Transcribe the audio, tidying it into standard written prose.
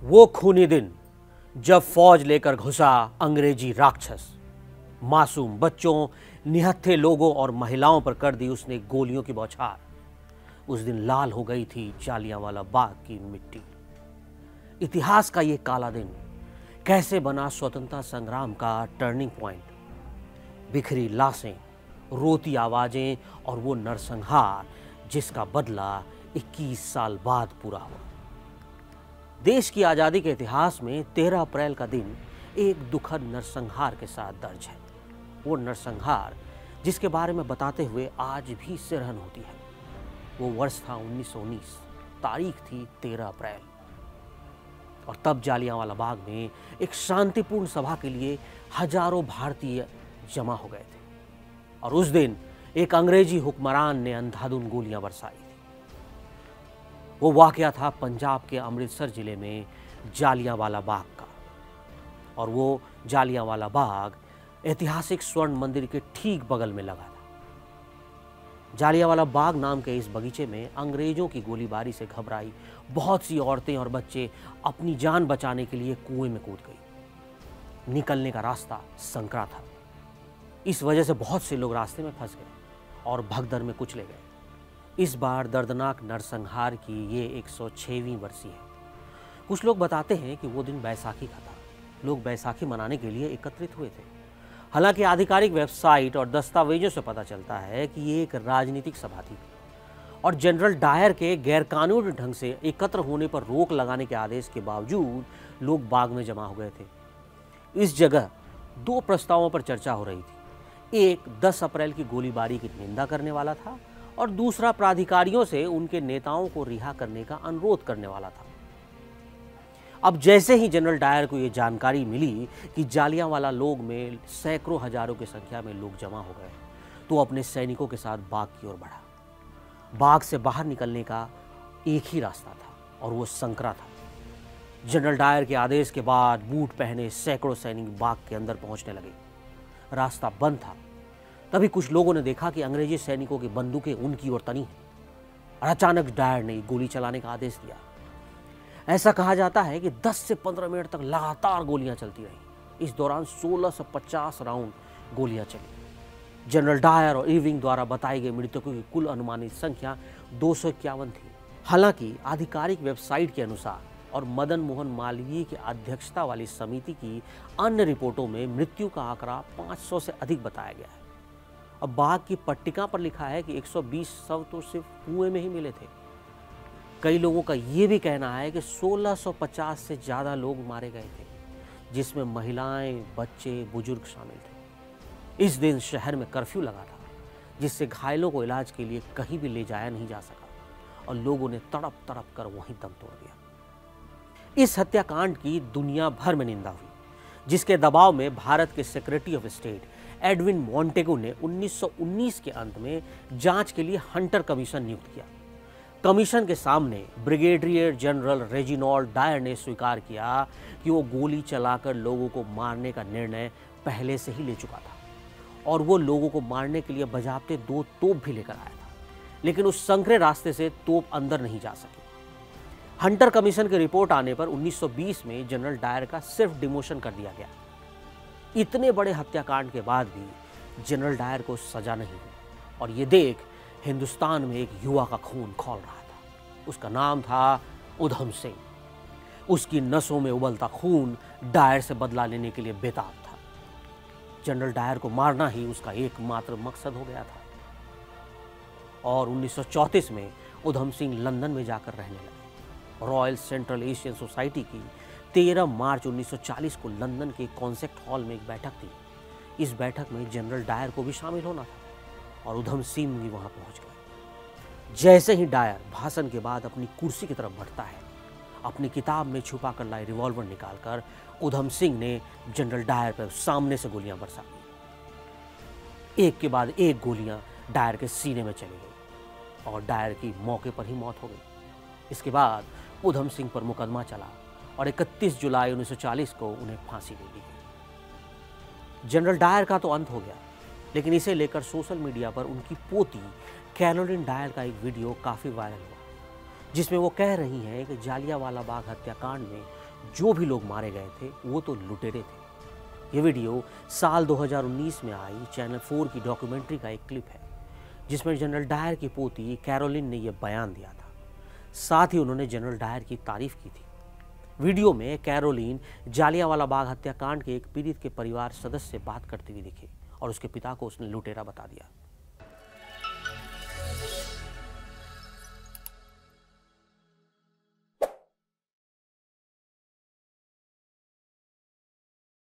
वो खूनी दिन जब फौज लेकर घुसा अंग्रेजी राक्षस, मासूम बच्चों, निहत्थे लोगों और महिलाओं पर कर दी उसने गोलियों की बौछार। उस दिन लाल हो गई थी जालियांवाला बाग की मिट्टी। इतिहास का ये काला दिन कैसे बना स्वतंत्रता संग्राम का टर्निंग पॉइंट। बिखरी लाशें, रोती आवाजें और वो नरसंहार जिसका बदला 21 साल बाद पूरा हुआ। देश की आजादी के इतिहास में 13 अप्रैल का दिन एक दुखद नरसंहार के साथ दर्ज है। वो नरसंहार जिसके बारे में बताते हुए आज भी सिरहन होती है। वो वर्ष था 1919, तारीख थी 13 अप्रैल। और तब जालियांवाला बाग में एक शांतिपूर्ण सभा के लिए हजारों भारतीय जमा हो गए थे। और उस दिन एक अंग्रेजी हुक्मरान ने अंधाधुंध गोलियां बरसाई थी। वो वाकया था पंजाब के अमृतसर जिले में जालियांवाला बाग का। और वो जालियांवाला बाग ऐतिहासिक स्वर्ण मंदिर के ठीक बगल में लगा था। जालियांवाला बाग नाम के इस बगीचे में अंग्रेजों की गोलीबारी से घबराई बहुत सी औरतें और बच्चे अपनी जान बचाने के लिए कुएं में कूद गई। निकलने का रास्ता संकरा था। इस वजह से बहुत से लोग रास्ते में फंस गए और भगदड़ में कुचले गए। इस बार दर्दनाक नरसंहार की ये 106वीं बरसी है। कुछ लोग बताते हैं कि वो दिन बैसाखी का था। लोग बैसाखी मनाने के लिए एकत्रित हुए थे। हालांकि आधिकारिक वेबसाइट और दस्तावेजों से पता चलता है कि ये एक राजनीतिक सभा थी और जनरल डायर के गैरकानूनी ढंग से एकत्र होने पर रोक लगाने के आदेश के बावजूद लोग बाग में जमा हो गए थे। इस जगह दो प्रस्तावों पर चर्चा हो रही थी। एक 10 अप्रैल की गोलीबारी की निंदा करने वाला था और दूसरा प्राधिकारियों से उनके नेताओं को रिहा करने का अनुरोध करने वाला था। अब जैसे ही जनरल डायर को यह जानकारी मिली कि जालियांवाला लोग में सैकड़ों हजारों की संख्या में लोग जमा हो गए, तो अपने सैनिकों के साथ बाग की ओर बढ़ा। बाग से बाहर निकलने का एक ही रास्ता था और वो संकरा था। जनरल डायर के आदेश के बाद बूट पहने सैकड़ों सैनिक बाग के अंदर पहुंचने लगे। रास्ता बंद था। तभी कुछ लोगों ने देखा कि अंग्रेजी सैनिकों की बंदूकें उनकी ओर तनी हैं और अचानक डायर ने गोली चलाने का आदेश दिया। ऐसा कहा जाता है कि 10 से 15 मिनट तक लगातार गोलियां चलती रहीं। इस दौरान 1650 राउंड गोलियां चली। जनरल डायर और इरविंग द्वारा बताई गई मृतकों की कुल अनुमानित संख्या 251 थी। हालांकि आधिकारिक वेबसाइट के अनुसार और मदन मोहन मालवीय की अध्यक्षता वाली समिति की अन्य रिपोर्टों में मृत्यु का आंकड़ा 500 से अधिक बताया गया है। अब बाग की पट्टिका पर लिखा है कि 120 शव तो सिर्फ कुएं में ही मिले थे। कई लोगों का यह भी कहना है कि 1650 से ज़्यादा लोग मारे गए थे, जिसमें महिलाएं, बच्चे, बुजुर्ग शामिल थे। इस दिन शहर में कर्फ्यू लगा था, जिससे घायलों को इलाज के लिए कहीं भी ले जाया नहीं जा सका और लोगों ने तड़प तड़प कर वहीं दम तोड़ दिया। इस हत्याकांड की दुनिया भर में निंदा हुई, जिसके दबाव में भारत के secretary of state Edwin Montagu ने 1919 के अंत में जांच के लिए हंटर कमीशन नियुक्त किया। कमीशन के सामने ब्रिगेडियर जनरल रेजिनॉल्ड डायर ने स्वीकार किया कि वो गोली चलाकर लोगों को मारने का निर्णय पहले से ही ले चुका था और वो लोगों को मारने के लिए बजाबते 2 तोप भी लेकर आया था, लेकिन उस संकरे रास्ते से तोप अंदर नहीं जा सके। हंटर कमीशन की रिपोर्ट आने पर 1920 में जनरल डायर का सिर्फ डिमोशन कर दिया गया। इतने बड़े हत्याकांड के बाद भी जनरल डायर को सजा नहीं हुई और ये देख हिंदुस्तान में एक युवा का खून खौल रहा था। उसका नाम था उधम सिंह। उसकी नसों में उबलता खून डायर से बदला लेने के लिए बेताब था। जनरल डायर को मारना ही उसका एकमात्र मकसद हो गया था। और 1934 में उधम सिंह लंदन में जाकर रहने लगे। रॉयल सेंट्रल एशियन सोसाइटी की 13 मार्च 1940 को लंदन के कॉन्सेप्ट हॉल में एक बैठक थी। इस बैठक में जनरल डायर को भी शामिल होना था और उधम सिंह भी वहां पहुंच गए। जैसे ही डायर भाषण के बाद अपनी कुर्सी की तरफ बढ़ता है, अपनी किताब में छुपा कर लाए रिवॉल्वर निकालकर उधम सिंह ने जनरल डायर पर सामने से गोलियां बरसा दी। एक के बाद एक गोलियां डायर के सीने में चली गई और डायर की मौके पर ही मौत हो गई। इसके बाद उधम सिंह पर मुकदमा चला और 31 जुलाई 1940 को उन्हें फांसी दे दी गई। जनरल डायर का तो अंत हो गया, लेकिन इसे लेकर सोशल मीडिया पर उनकी पोती कैरोलिन डायर का एक वीडियो काफ़ी वायरल हुआ, जिसमें वो कह रही हैं कि जालियांवाला बाग हत्याकांड में जो भी लोग मारे गए थे वो तो लुटेरे थे। ये वीडियो साल 2019 में आई चैनल 4 की डॉक्यूमेंट्री का एक क्लिप है, जिसमें जनरल डायर की पोती कैरोलिन ने यह बयान दिया था। साथ ही उन्होंने जनरल डायर की तारीफ की थी। वीडियो में कैरोलिन जालियांवाला बाग हत्याकांड के एक पीड़ित के परिवार सदस्य से बात करती हुई दिखी और उसके पिता को उसने लुटेरा बता दिया।